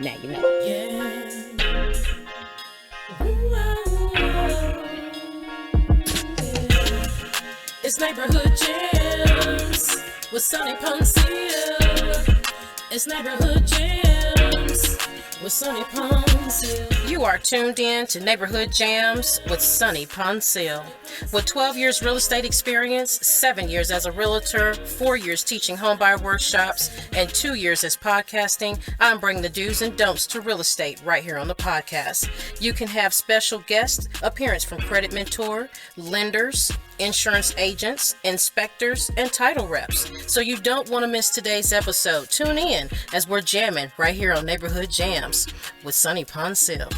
Now you know. Yeah. Ooh, oh, yeah. It's Neighborhood Jams with Sunni Pouncil. It's Neighborhood Jams with Sunni Pouncil. You are tuned in to Neighborhood Jams with Sunni Pouncil. With 12 years real estate experience, 7 years as a realtor, 4 years teaching homebuyer workshops, and 2 years as podcasting, I'm bringing the do's and don'ts to real estate right here on the podcast. You can have special guest appearance from credit mentor, lenders, insurance agents, inspectors, and title reps. So you don't want to miss today's episode. Tune in as we're jamming right here on Neighborhood Jams with Sunni Pouncil.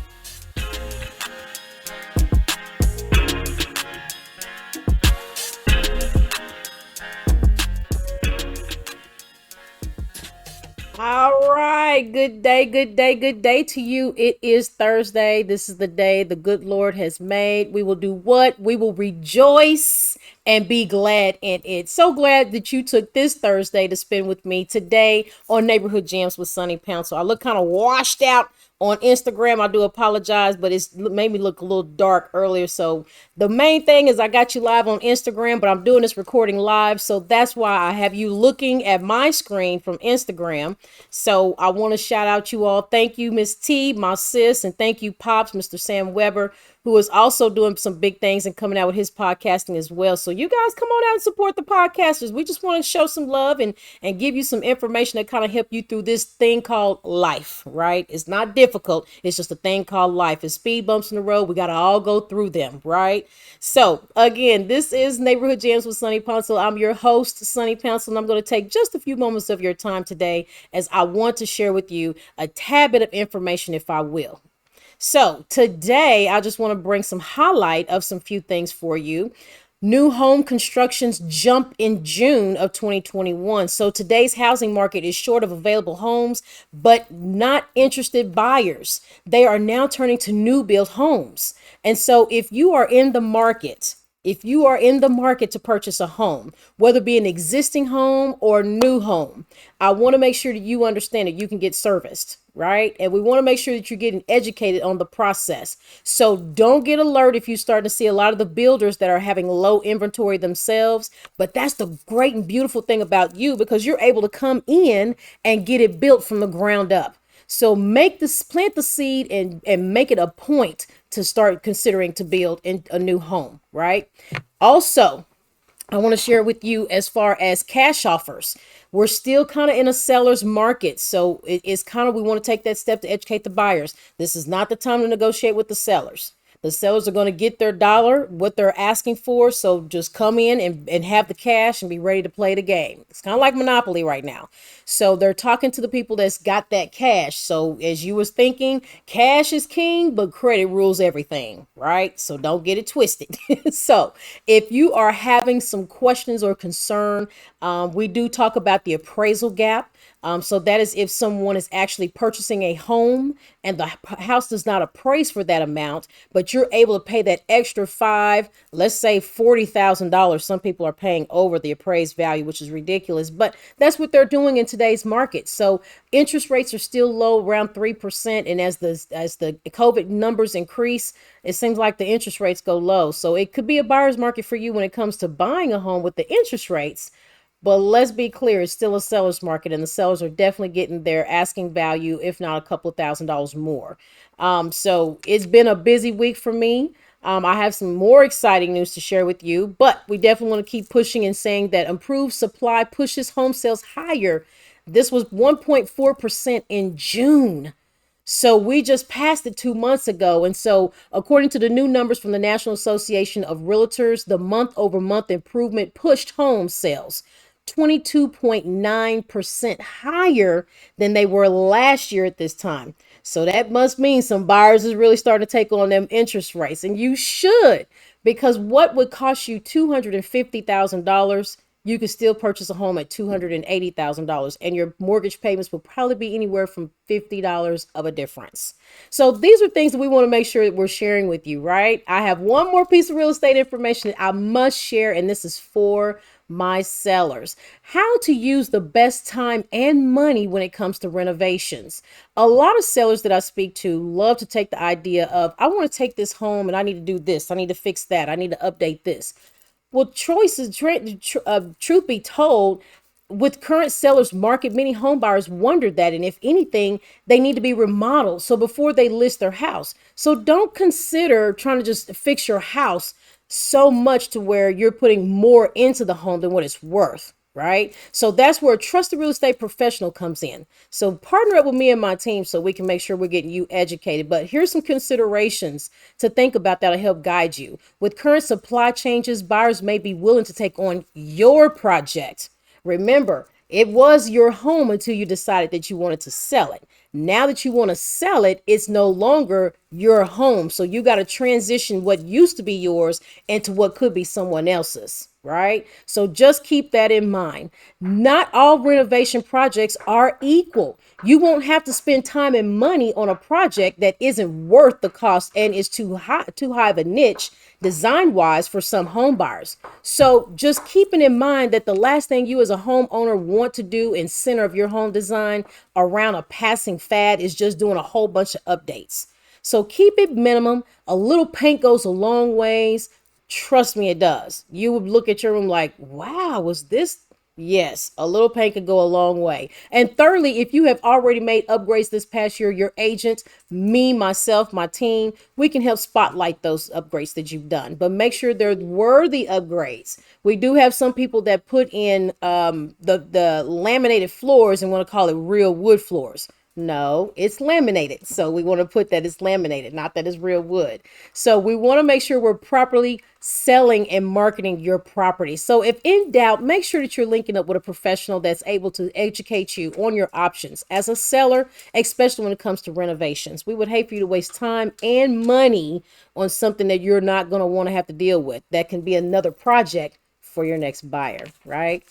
All right. Good day, good day, good day to you. It is Thursday. This is the day the good Lord has made. We will do what? We will rejoice and be glad in it. So glad that you took this Thursday to spend with me today on Neighborhood Jams with Sunni Pouncil. I look kind of washed out on Instagram. I do apologize, but it's made me look a little dark earlier. So the main thing is I got you live on Instagram, but I'm doing this recording live. So that's why I have you looking at my screen from Instagram. So I want to shout out you all. Thank you, Miss T, my sis, and thank you, Pops, Mr. Sam Weber, who is also doing some big things and coming out with his podcasting as well. So you guys come on out and support the podcasters. We just want to show some love and give you some information that kind of help you through this thing called life, right? It's not difficult. It's just a thing called life. It's speed bumps in the road. We got to all go through them, right? So again, this is Neighborhood Jams with Sunni Pouncil. I'm your host, Sunni Pouncil, and I'm going to take just a few moments of your time today as I want to share with you a tad bit of information, if I will. So today, I just want to bring some highlight of some few things for you. New home constructions jump in June of 2021. So today's housing market is short of available homes, but not interested buyers. They are now turning to new build homes. And so if you are in the market, to purchase a home, whether it be an existing home or a new home, I want to make sure that you understand that you can get serviced, right? And we want to make sure that you're getting educated on the process. So don't get alert if you start to see a lot of the builders that are having low inventory themselves. But that's the great and beautiful thing about you, because you're able to come in and get it built from the ground up. So plant the seed and make it a point to start considering to build in a new home, right? Also, I want to share with you as far as cash offers. We're still kind of in a seller's market. So it's kind of, we want to take that step to educate the buyers. This is not the time to negotiate with the sellers. The sellers are going to get their dollar, what they're asking for. So just come in and have the cash and be ready to play the game. It's kind of like Monopoly right now. So they're talking to the people that's got that cash. So as you was thinking, cash is king, but credit rules everything, right? So don't get it twisted. So if you are having some questions or concern, we do talk about the appraisal gap. So that is if someone is actually purchasing a home and the house does not appraise for that amount, but you're able to pay that extra let's say $40,000. Some people are paying over the appraised value, which is ridiculous, but that's what they're doing in today's market. So interest rates are still low, around 3%. And as the COVID numbers increase, it seems like the interest rates go low. So it could be a buyer's market for you when it comes to buying a home with the interest rates. But let's be clear, it's still a seller's market, and the sellers are definitely getting their asking value, if not a couple of $1,000s more. So it's been a busy week for me. I have some more exciting news to share with you, but we definitely want to keep pushing and saying that improved supply pushes home sales higher. This was 1.4% in June. So we just passed it 2 months ago. And so according to the new numbers from the National Association of Realtors, the month-over-month improvement pushed home sales 22.9% higher than they were last year at this time. So that must mean some buyers is really starting to take on them interest rates. And you should, because what would cost you $250,000, you could still purchase a home at $280,000, and your mortgage payments will probably be anywhere from $50 of a difference. So these are things that we want to make sure that we're sharing with you, right? I have one more piece of real estate information that I must share, and this is for my sellers. How to use the best time and money when it comes to renovations. A lot of sellers that I speak to love to take the idea of, I want to take this home and I need to do this, I need to fix that, I need to update this. Well, truth be told, with current sellers market, many home buyers wonder that, and if anything, they need to be remodeled. So before they list their house, so don't consider trying to just fix your house so much to where you're putting more into the home than what it's worth. Right. So that's where a trusted real estate professional comes in. So partner up with me and my team so we can make sure we're getting you educated. But here's some considerations to think about that'll help guide you. With current supply changes, buyers may be willing to take on your project. Remember, it was your home until you decided that you wanted to sell it. Now that you want to sell it, it's no longer your home. So you got to transition what used to be yours into what could be someone else's, right? So just keep that in mind. Not all renovation projects are equal. You won't have to spend time and money on a project that isn't worth the cost and is too high of a niche design wise for some home buyers. So just keeping in mind that the last thing you as a homeowner want to do in center of your home design around a passing fad is just doing a whole bunch of updates. So keep it minimum. A little paint goes a long ways. Trust me, it does. You would look at your room like, wow, was this? Yes, a little paint could go a long way. And thirdly, if you have already made upgrades this past year, your agent, me, myself, my team, we can help spotlight those upgrades that you've done. But make sure they're worthy upgrades. We do have some people that put in the laminated floors and want to call it real wood floors. No, it's laminated. So we want to put that it's laminated, not that it's real wood. So we want to make sure we're properly selling and marketing your property. So if in doubt, make sure that you're linking up with a professional that's able to educate you on your options as a seller, especially when it comes to renovations. We would hate for you to waste time and money on something that you're not going to want to have to deal with. That can be another project for your next buyer, right?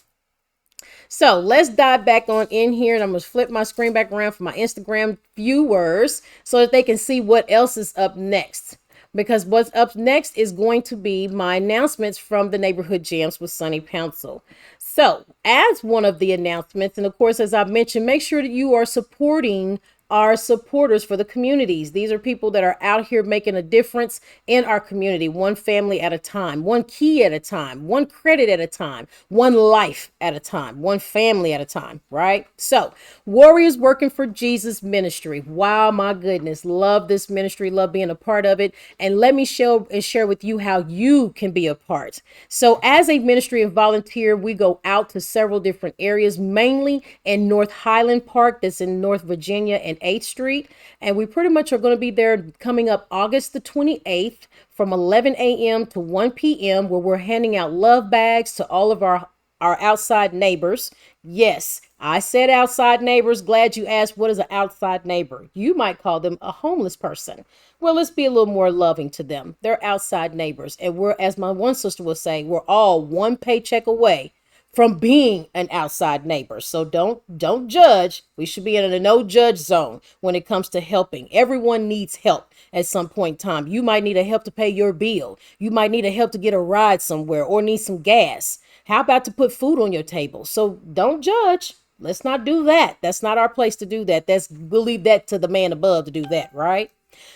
So let's dive back on in here, and I'm going to flip my screen back around for my Instagram viewers so that they can see what else is up next. Because what's up next is going to be my announcements from the Neighborhood Jams with Sunni Pouncil. So as one of the announcements, and of course, as I mentioned, make sure that you are supporting our supporters for the communities. These are people that are out here making a difference in our community, one family at a time, one key at a time, one credit at a time, one life at a time, one family at a time, right? So Warriors Working for Jesus Ministry. Wow, my goodness. Love this ministry. Love being a part of it. And let me share with you how you can be a part. So as a ministry and volunteer, we go out to several different areas, mainly in North Highland Park, that's in North Virginia, and 8th Street. And we pretty much are going to be there coming up August the 28th from 11 a.m. to 1 p.m. where we're handing out love bags to all of our outside neighbors. Yes, I said outside neighbors. Glad you asked, what is an outside neighbor? You might call them a homeless person. Well, let's be a little more loving to them. They're outside neighbors. And we're, as my one sister would say, we're all one paycheck away from being an outside neighbor. So don't judge. We should be in a no judge zone when it comes to helping. Everyone needs help at some point in time. You might need a help to pay your bill. You might need a help to get a ride somewhere or need some gas. How about to put food on your table? So don't judge. Let's not do that. That's not our place to do that. We'll leave that to the man above to do that, right?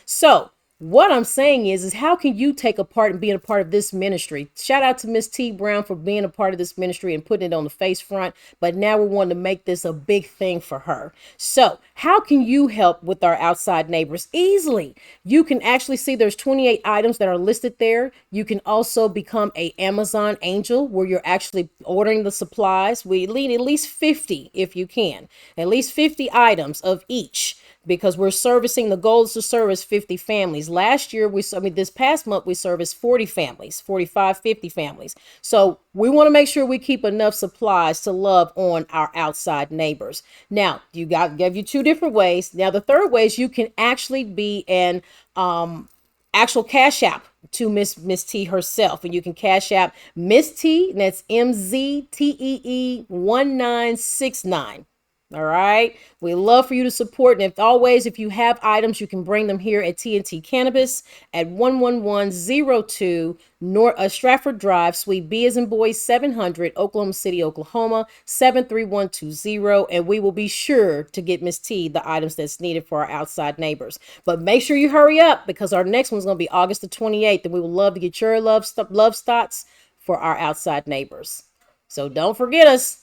So what I'm saying is how can you take a part in being a part of this ministry? Shout out to Miss T Brown for being a part of this ministry and putting it on the face front. But now we want to make this a big thing for her. So how can you help with our outside neighbors? Easily. You can actually see there's 28 items that are listed there. You can also become a Amazon angel where you're actually ordering the supplies. We need at least 50 if you can, at least 50 items of each, because we're servicing, the goal is to service 50 families. Last year, this past month, we serviced 40 families, 45, 50 families. So we want to make sure we keep enough supplies to love on our outside neighbors. Now, gave you two different ways. Now, the third way is you can actually be an actual cash app to Miss T herself. And you can cash app Miss T, and that's MZTEE 1969. All right. We love for you to support. And if always, if you have items, you can bring them here at TNT Cannabis at 11102 North Stratford Drive, Suite B as in boys 700, Oklahoma City, Oklahoma 73120. And we will be sure to get Miss T the items that's needed for our outside neighbors. But make sure you hurry up because our next one's going to be August the 28th. And we would love to get your love spots for our outside neighbors. So don't forget us.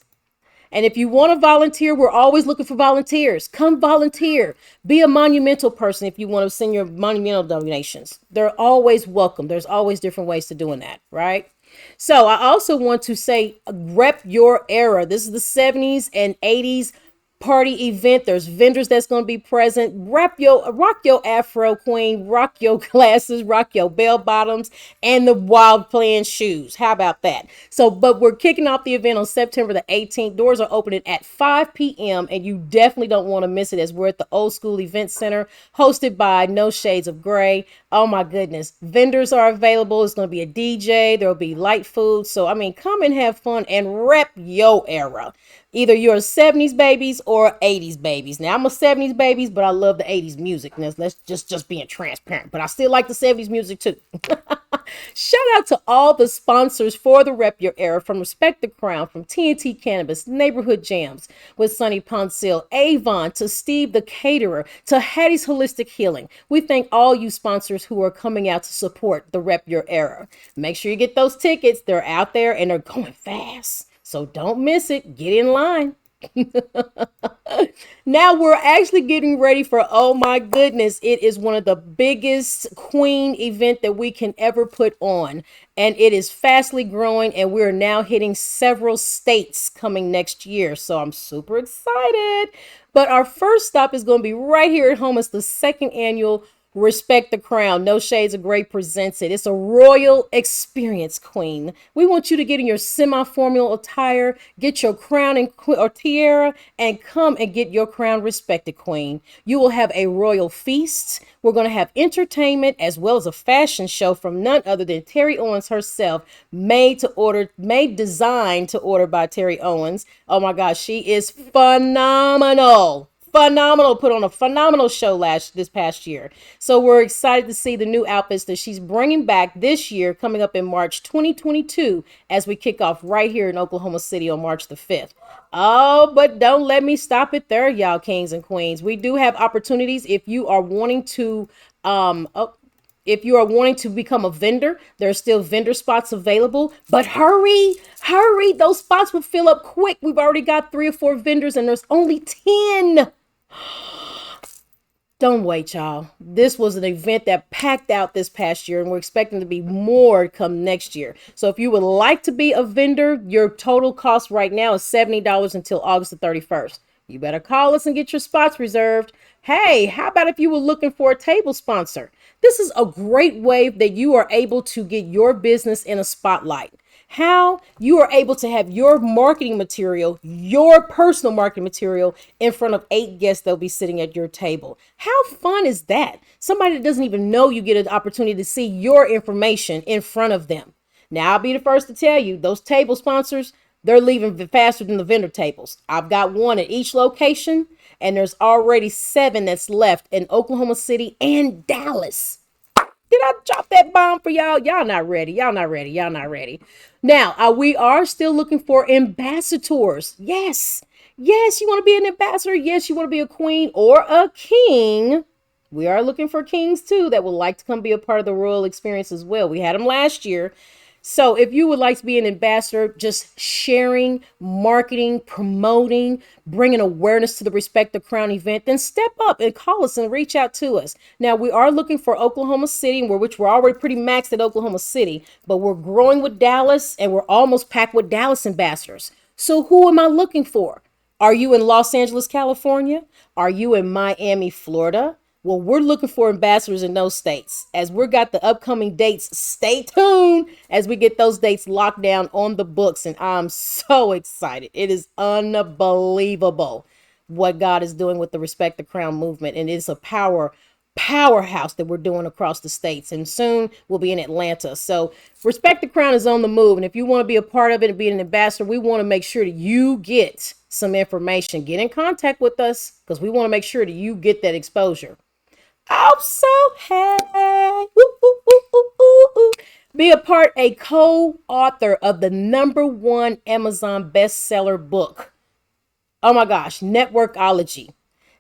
And if you want to volunteer, we're always looking for volunteers. Come volunteer. Be a monumental person if you want to send your monumental donations. They're always welcome. There's always different ways to doing that, right? So I also want to say, rep your era. This is the 70s and 80s party event. There's vendors that's going to be present. Rock your afro queen, rock your glasses, rock your bell bottoms, and the wild playing shoes. How about that? So, but we're kicking off the event on September the 18th. Doors are opening at 5 p.m. and you definitely don't want to miss it as we're at the Old School Event Center, hosted by No Shades of Gray. Oh my goodness. Vendors are available. It's going to be a DJ. There'll be light food. So, I mean, come and have fun and rep your era. Either you're 70s babies or 80s babies. Now I'm a 70s babies, but I love the 80s music. Now, let's just being transparent. But I still like the 70s music too. Shout out to all the sponsors for the Rep Your Era, from Respect the Crown, from TNT Cannabis, Neighborhood Jams with Sunni Pouncil, Avon, to Steve the Caterer, to Hattie's Holistic Healing. We thank all you sponsors who are coming out to support the Rep Your Era. Make sure you get those tickets. They're out there and they're going fast. So don't miss it. Get in line. Now we're actually getting ready for, oh my goodness, it is one of the biggest queen event that we can ever put on. And it is fastly growing, and we're now hitting several states coming next year. So I'm super excited. But our first stop is going to be right here at home. It's the second annual Respect the Crown. No Shades of Grey presents it. It's a royal experience, queen. We want you to get in your semi-formal attire, get your crown and or tiara, and come and get your crown respected, queen. You will have a royal feast. We're going to have entertainment as well as a fashion show from none other than Terry Owens herself, designed to order by Terry Owens. Oh my gosh, she is phenomenal, put on a phenomenal show this past year. So we're excited to see the new outfits that she's bringing back this year, coming up in March 2022, as we kick off right here in Oklahoma City on March the 5th. Oh, but don't let me stop it there, y'all kings and queens. We do have opportunities if you are wanting to if you are wanting to become a vendor. There are still vendor spots available, but hurry, those spots will fill up quick. We've already got 3 or 4 vendors and there's only 10. Don't wait, y'all. This was an event that packed out this past year, and we're expecting to be more come next year. So if you would like to be a vendor, your total cost right now is $70 until August the 31st. You better call us and get your spots reserved. Hey, how about if you were looking for a table sponsor? This is a great way that you are able to get your business in a spotlight. How you are able to have your marketing material, your personal marketing material, in front of 8 guests that'll be sitting at your table. How fun is that? Somebody that doesn't even know you get an opportunity to see your information in front of them. Now, I'll be the first to tell you, those table sponsors, they're leaving faster than the vendor tables. I've got one at each location, and there's already 7 that's left in Oklahoma City and Dallas. Did I drop that bomb for y'all? Y'all not ready. Now, we are still looking for ambassadors. Yes, you want to be an ambassador. Yes, you want to be a queen or a king. We are looking for kings too that would like to come be a part of the royal experience as well. We had them last year. So if you would like to be an ambassador, just sharing, marketing, promoting, bringing awareness to the Respect the Crown event, then step up and call us and reach out to us. Now, we are looking for Oklahoma City, which we're already pretty maxed at Oklahoma City, but we're growing with Dallas and we're almost packed with Dallas ambassadors. So who am I looking for? Are you in Los Angeles, California? Are you in Miami, Florida? Well, we're looking for ambassadors in those states. As we've got the upcoming dates, stay tuned as we get those dates locked down on the books. And I'm so excited. It is unbelievable what God is doing with the Respect the Crown movement. And it's a power powerhouse that we're doing across the states, and soon we'll be in Atlanta. So Respect the Crown is on the move, and if you want to be a part of it and be an ambassador, we want to make sure that you get some information. Get in contact with us because we want to make sure that you get that exposure. Also, hey, woo, woo, woo, woo, woo, woo. Be a part, a co-author of the #1 Amazon bestseller book. Oh my gosh, Networkology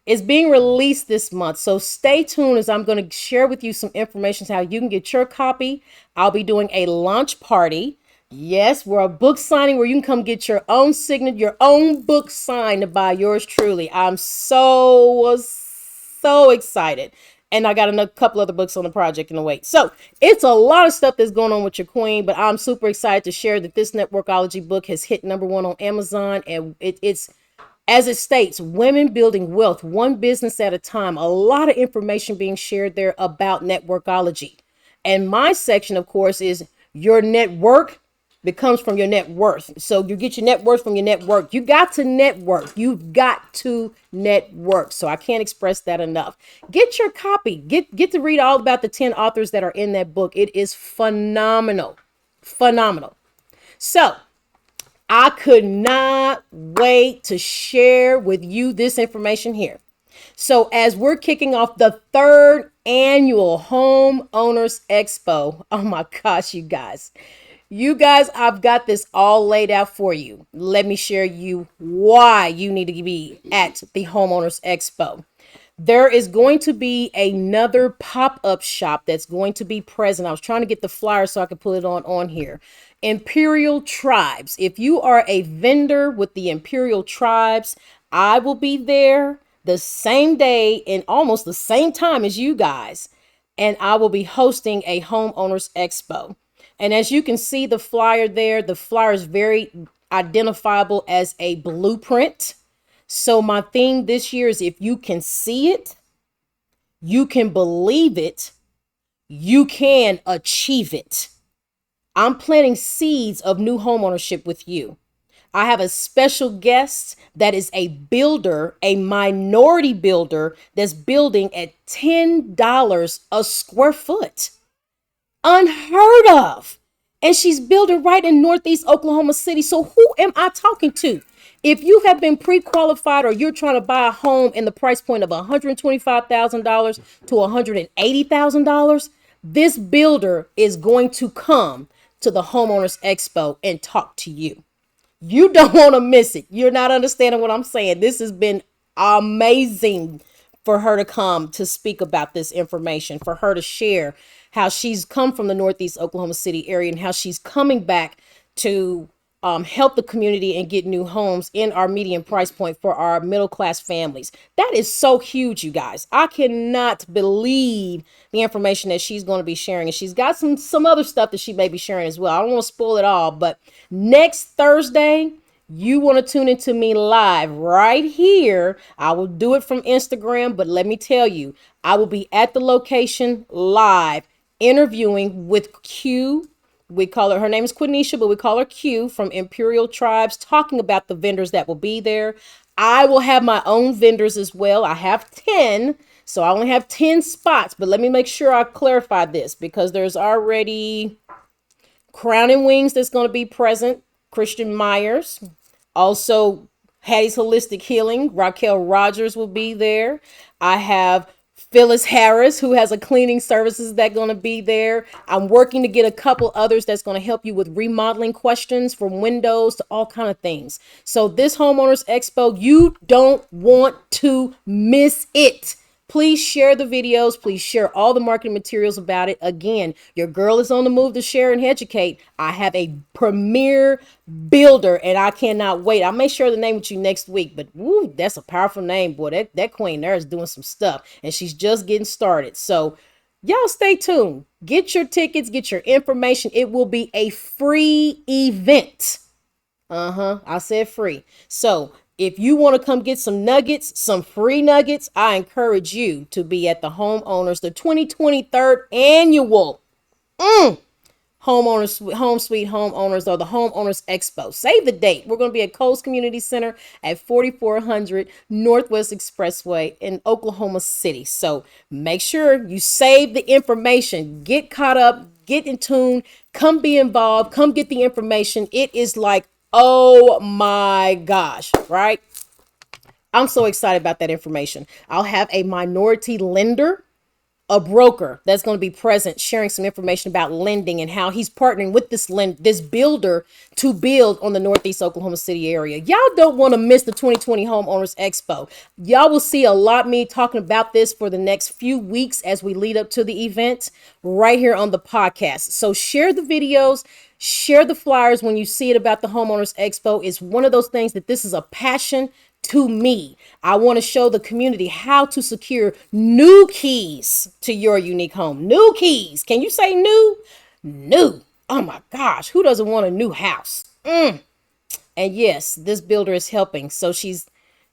is being released this month. So stay tuned as I'm going to share with you some information how you can get your copy. I'll be doing a launch party. Yes, we're a book signing where you can come get your own signature, your own book signed by yours truly. I'm so excited. And I got a couple other books on the project in the wait. So it's a lot of stuff that's going on with your queen, but I'm super excited to share that this Networkology book has hit #1 on Amazon, and it's, as it states, women building wealth, one business at a time. A lot of information being shared there about networkology. And my section, of course, is your network becomes from your net worth. So you get your net worth from your network. You got to network. You've got to network. So I can't express that enough. Get your copy. Get to read all about the 10 authors that are in that book. It is phenomenal. Phenomenal. So I could not wait to share with you this information here. So as we're kicking off the 3rd annual Homeowners Expo, oh my gosh, you guys, I've got this all laid out for you. Let me share you why you need to be at the Homeowners Expo. There is going to be another pop-up shop that's going to be present. I was trying to get the flyer so I could put it on here. Imperial Tribes. If you are a vendor with the Imperial Tribes, I will be there the same day and almost the same time as you guys. And I will be hosting a Homeowners Expo. And as you can see the flyer there, the flyer is very identifiable as a blueprint. So my theme this year is, if you can see it, you can believe it, you can achieve it. I'm planting seeds of new homeownership with you. I have a special guest that is a builder, a minority builder that's building at $10 a square foot. Unheard of. And she's building right in Northeast Oklahoma City. So who am I talking to? If you have been pre-qualified or you're trying to buy a home in the price point of $125,000 to $180,000, this builder is going to come to the Homeowners Expo and talk to you. You don't want to miss it. You're not understanding what I'm saying. This has been amazing for her to come to speak about this information, for her to share how she's come from the Northeast Oklahoma City area and how she's coming back to help the community and get new homes in our median price point for our middle class families. That is so huge, you guys. I cannot believe the information that she's going to be sharing. And she's got some other stuff that she may be sharing as well. I don't want to spoil it all, but next Thursday, you want to tune into me live right here. I will do it from Instagram, but let me tell you, I will be at the location live interviewing with Q. We call her name is Quenisha, but we call her Q from Imperial Tribes, talking about the vendors that will be there. I will have my own vendors as well. I have 10, so I only have 10 spots, but let me make sure I clarify this because there's already Crown and Wings that's going to be present, Christian Myers, also Hattie's Holistic Healing, Raquel Rogers will be there. I have Phyllis Harris, who has a cleaning services that's going to be there. I'm working to get a couple others that's going to help you with remodeling questions from windows to all kind of things. So this Homeowners Expo, you don't want to miss it. Please share the videos. Please share all the marketing materials about it. Again, your girl is on the move to share and educate. I have a premier builder and I cannot wait. I'll make sure the name with you next week, but woo, that's a powerful name, boy. That queen there is doing some stuff and she's just getting started. So y'all stay tuned. Get your tickets, get your information. It will be a free event. I said free. So if you want to come get some nuggets, some free nuggets, I encourage you to be at the Homeowners, the 2023 annual Home Sweet Homeowners, or the Homeowners Expo. Save the date. We're going to be at Coles Community Center at 4400 Northwest Expressway in Oklahoma City. So make sure you save the information. Get caught up. Get in tune. Come be involved. Come get the information. It is like, oh my gosh, right? I'm so excited about that information. I'll have a minority lender, a broker that's going to be present, sharing some information about lending and how he's partnering with this builder to build on the Northeast Oklahoma City area. Y'all don't want to miss the 2020 Homeowners Expo. Y'all will see a lot of me talking about this for the next few weeks as we lead up to the event right here on the podcast. So share the videos. Share the flyers when you see it about the Homeowners Expo. It's one of those things that this is a passion to me. I want to show the community how to secure new keys to your unique home. New keys. Can you say new? New. Oh my gosh. Who doesn't want a new house? And yes, this builder is helping. So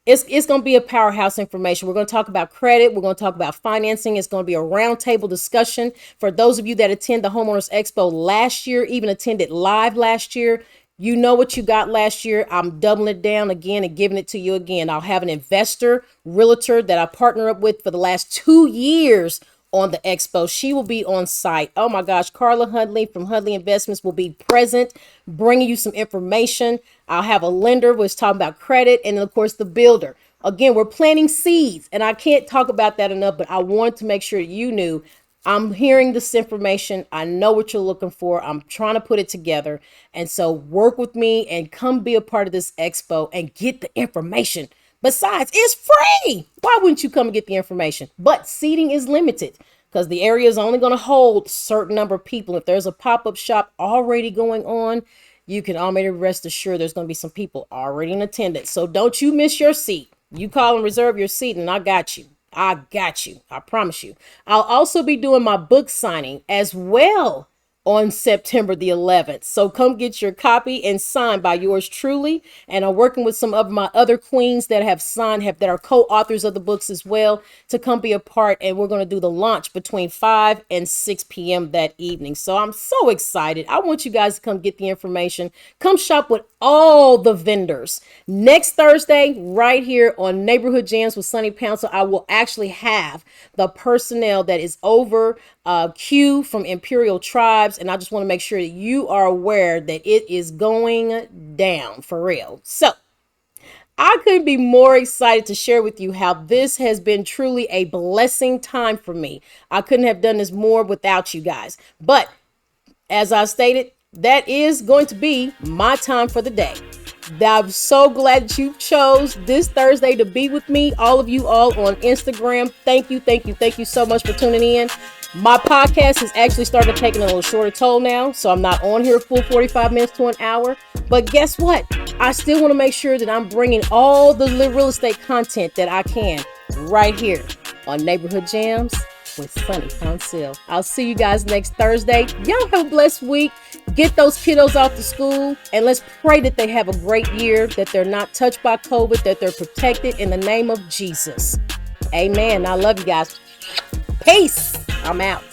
it's going to be a powerhouse information. We're going to talk about credit. We're going to talk about financing. It's going to be a roundtable discussion. For those of you that attend the Homeowners Expo last year, even attended live last year, you know what you got last year. I'm doubling it down again and giving it to you again. I'll have an investor, realtor that I partner up with for the last 2 years on the expo. She will be on site. Oh my gosh, Carla Hudley from Hudley Investments will be present, bringing you some information. I'll have a lender who's talking about credit, and then of course the builder. Again, we're planting seeds, and I can't talk about that enough, but I wanted to make sure you knew I'm hearing this information. I know what you're looking for. I'm trying to put it together. And so work with me and come be a part of this expo and get the information. Besides, it's free. Why wouldn't you come and get the information? But seating is limited because the area is only going to hold a certain number of people. If there's a pop-up shop already going on, you can already rest assured there's going to be some people already in attendance. So don't you miss your seat. You call and reserve your seat, and I got you. I got you. I promise you. I'll also be doing my book signing as well on September the 11th. So come get your copy and signed by yours truly. And I'm working with some of my other queens that have signed, that are co-authors of the books as well, to come be a part. And we're going to do the launch between 5 and 6 p.m. that evening. So I'm so excited. I want you guys to come get the information. Come shop with all the vendors. Next Thursday, right here on Neighborhood Jams with Sunni Pouncil, I will actually have the personnel that is over Q from Imperial Tribes. And I just want to make sure that you are aware that it is going down for real. So I couldn't be more excited to share with you how this has been truly a blessing time for me. I couldn't have done this more without you guys. But as I stated, that is going to be my time for the day. I'm so glad that you chose this Thursday to be with me. All of you all on Instagram. Thank you. Thank you. Thank you so much for tuning in. My podcast has actually started taking a little shorter toll now, so I'm not on here full 45 minutes to an hour. But guess what? I still want to make sure that I'm bringing all the real estate content that I can right here on Neighborhood Jams with Sunni Pouncil. I'll see you guys next Thursday. Y'all have a blessed week. Get those kiddos off to school, and let's pray that they have a great year, that they're not touched by COVID, that they're protected in the name of Jesus. Amen. I love you guys. Peace. I'm out.